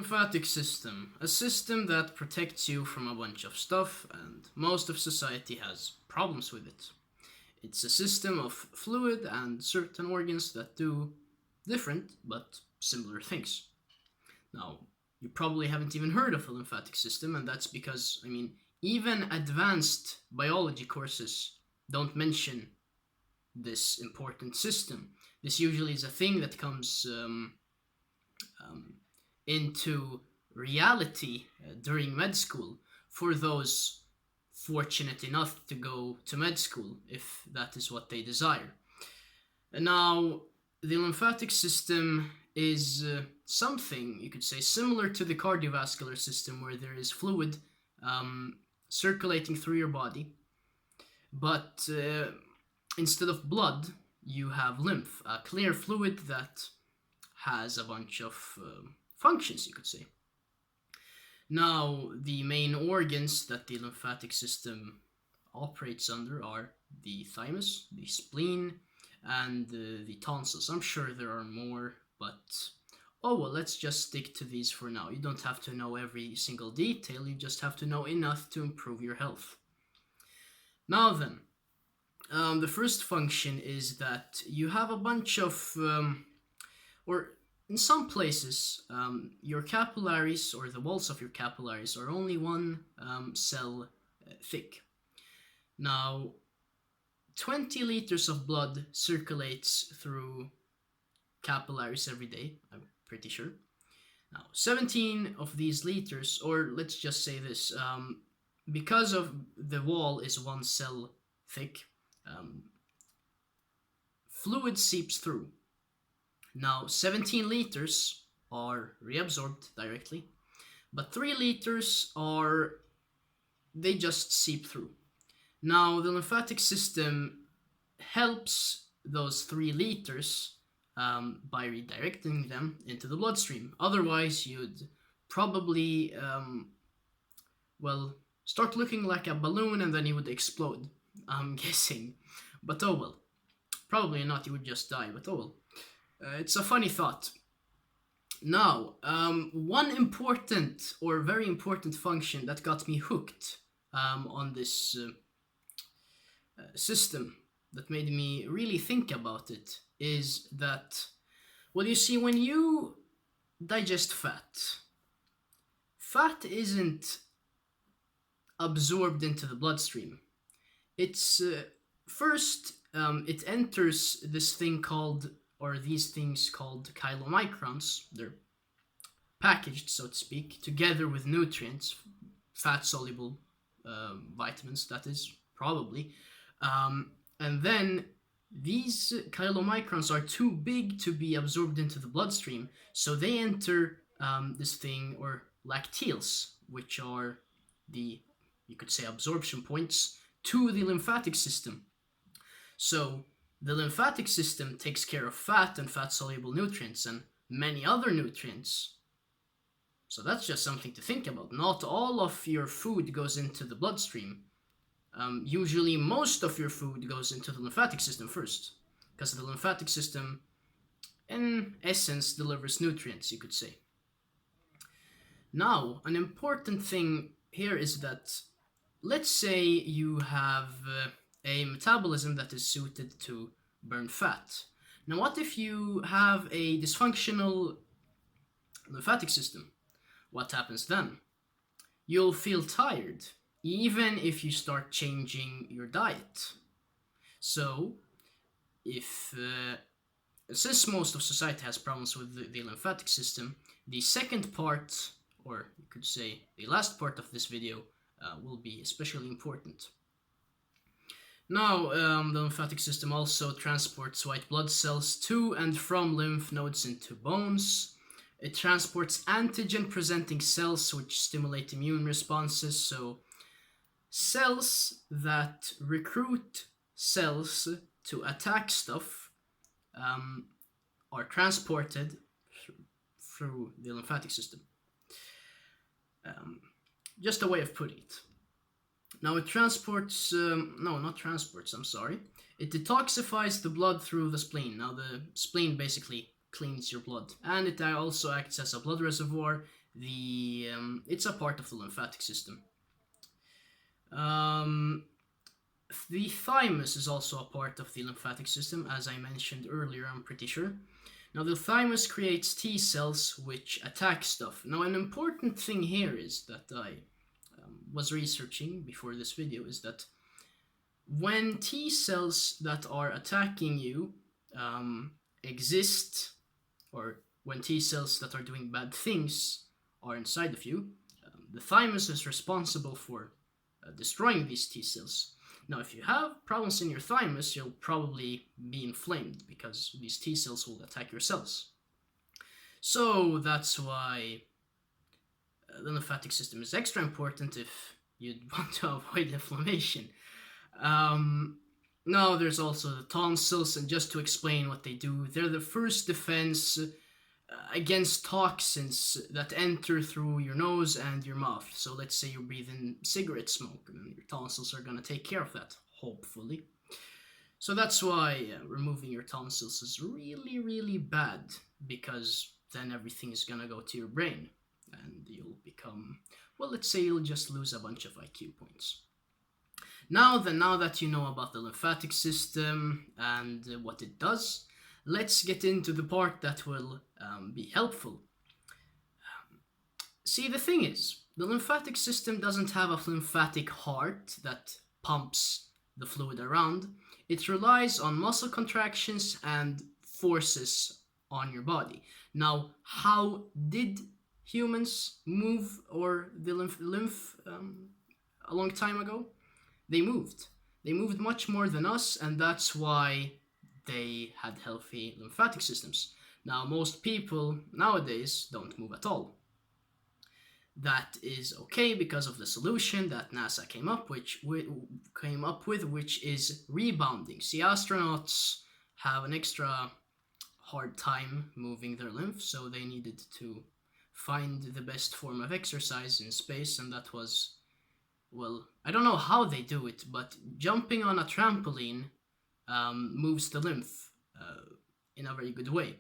lymphatic system. A system that protects you from a bunch of stuff, and most of society has problems with it. It's a system of fluid and certain organs that do different but similar things. Now, you probably haven't even heard of a lymphatic system, and that's because, even advanced biology courses don't mention this important system. This usually is a thing that comes into reality during med school for those fortunate enough to go to med school, if that is what they desire. And now, the lymphatic system is something, you could say, similar to the cardiovascular system, where there is fluid circulating through your body, but instead of blood, you have lymph, a clear fluid that has a bunch of functions, you could say. Now, the main organs that the lymphatic system operates under are the thymus, the spleen, and the tonsils. I'm sure there are more, but let's just stick to these for now. You don't have to know every single detail, you just have to know enough to improve your health. Now then, the first function is that you have a bunch of, or in some places, your capillaries, or the walls of your capillaries, are only one cell thick. Now, 20 liters of blood circulates through capillaries every day, I'm pretty sure. Now, 17 of these liters, or let's just say this, because of the wall is one cell thick, fluid seeps through. Now, 17 liters are reabsorbed directly, but 3 liters they just seep through. Now, the lymphatic system helps those 3 liters by redirecting them into the bloodstream. Otherwise, you'd probably, start looking like a balloon and then you would explode, I'm guessing. But probably not, you would just die, but it's a funny thought. Now, one important or very important function that got me hooked on this system, that made me really think about it, is that, you see, when you digest fat isn't absorbed into the bloodstream. It's first, it enters this thing called, or these things called chylomicrons. They're packaged, so to speak, together with nutrients, fat-soluble vitamins, that is, probably. And then these chylomicrons are too big to be absorbed into the bloodstream, so they enter this thing, or lacteals, which are the, you could say, absorption points to the lymphatic system. So the lymphatic system takes care of fat and fat-soluble nutrients and many other nutrients. So that's just something to think about. Not all of your food goes into the bloodstream. Usually most of your food goes into the lymphatic system first, because the lymphatic system, in essence, delivers nutrients, you could say. Now, an important thing here is that, let's say you have a metabolism that is suited to burn fat. Now, what if you have a dysfunctional lymphatic system? What happens then? You'll feel tired, even if you start changing your diet. So, since most of society has problems with the lymphatic system, the second part, or you could say the last part of this video, will be especially important. Now, the lymphatic system also transports white blood cells to and from lymph nodes into bones. It transports antigen-presenting cells which stimulate immune responses, so cells that recruit cells to attack stuff are transported through the lymphatic system. Just a way of putting it. Now it transports, it detoxifies the blood through the spleen. Now the spleen basically cleans your blood, and it also acts as a blood reservoir It's a part of the lymphatic system. Um, the thymus is also a part of the lymphatic system, as I mentioned earlier, I'm pretty sure. Now, the thymus creates T cells which attack stuff. Now, an important thing here is that I was researching before this video is that when T cells that are attacking you exist, or when T cells that are doing bad things are inside of you, the thymus is responsible for destroying these T cells. Now, if you have problems in your thymus, you'll probably be inflamed because these T cells will attack your cells. So that's why the lymphatic system is extra important if you'd want to avoid inflammation. Now, there's also the tonsils, and just to explain what they do, they're the first defense against toxins that enter through your nose and your mouth. So let's say you're breathing cigarette smoke, and your tonsils are going to take care of that, hopefully. So that's why removing your tonsils is really, really bad, because then everything is going to go to your brain, and you'll become, well, let's say you'll just lose a bunch of IQ points. Now that you know about the lymphatic system and what it does, let's get into the part that will be helpful. See, the thing is, the lymphatic system doesn't have a lymphatic heart that pumps the fluid around. It relies on muscle contractions and forces on your body. Now, how did humans move, or the lymph a long time ago? They moved. They moved much more than us, and that's why they had healthy lymphatic systems. Now, most people nowadays don't move at all. That is okay because of the solution that NASA came up with, which is rebounding. See, astronauts have an extra hard time moving their lymph, so they needed to find the best form of exercise in space, and that was, well, I don't know how they do it, but jumping on a trampoline moves the lymph in a very good way.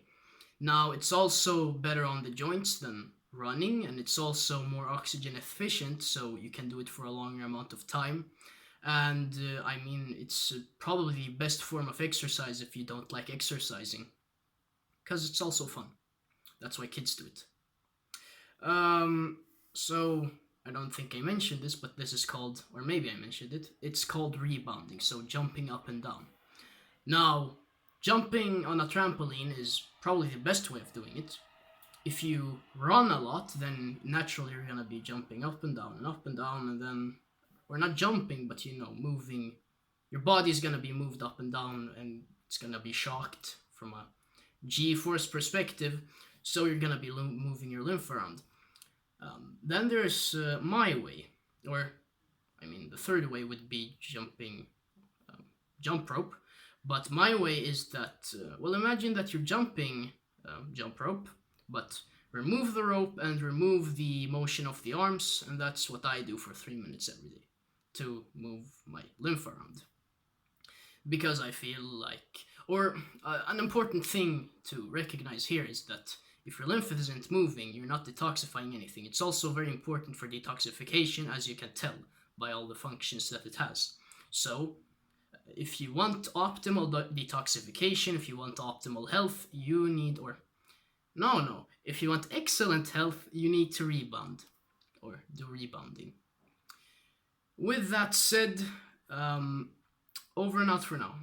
Now, it's also better on the joints than running, and it's also more oxygen efficient, so you can do it for a longer amount of time. And I mean, it's probably the best form of exercise if you don't like exercising, because it's also fun. That's why kids do it. So I don't think I mentioned this, but this is called, or maybe I mentioned it, it's called rebounding, so jumping up and down. Now, jumping on a trampoline is probably the best way of doing it. If you run a lot, then naturally you're going to be jumping up and down, and then, or not jumping, but moving. Your body's going to be moved up and down, and it's going to be shocked from a G-force perspective, so you're going to be moving your lymph around. Then there's my way, or I mean the third way would be jumping jump rope, but my way is that, well, imagine that you're jumping jump rope, but remove the rope and remove the motion of the arms, and that's what I do for 3 minutes every day to move my lymph around. Because I feel like, or an important thing to recognize here is that if your lymph isn't moving, you're not detoxifying anything. It's also very important for detoxification, as you can tell by all the functions that it has. So, if you want optimal detoxification, if you want optimal health, you need, if you want excellent health, you need to rebound, or do rebounding. With that said, over and out for now.